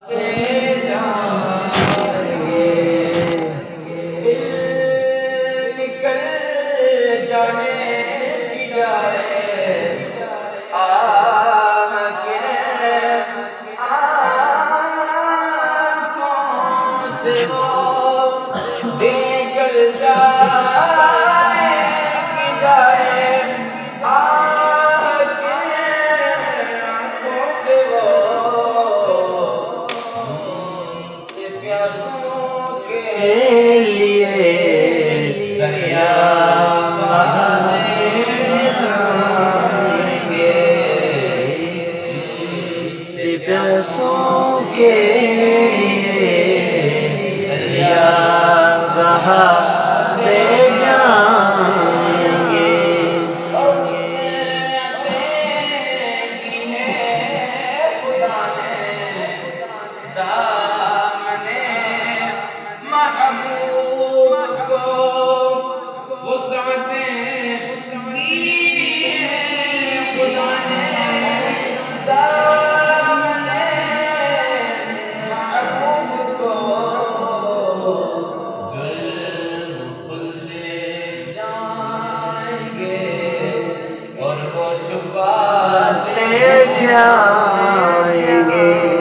نکل جانے کی جائے آہ کے آنکھوں سے وہ نکل جانے کی جائے آہ کے آنکھوں سے وہ پیاسوں کے لیے دریا بہاتے جائیں گے سے پیاسوں کے لیے دریا بہاتے جائیں گے اور وسعتیں کی ہے خدا نے محبوب کو وسعت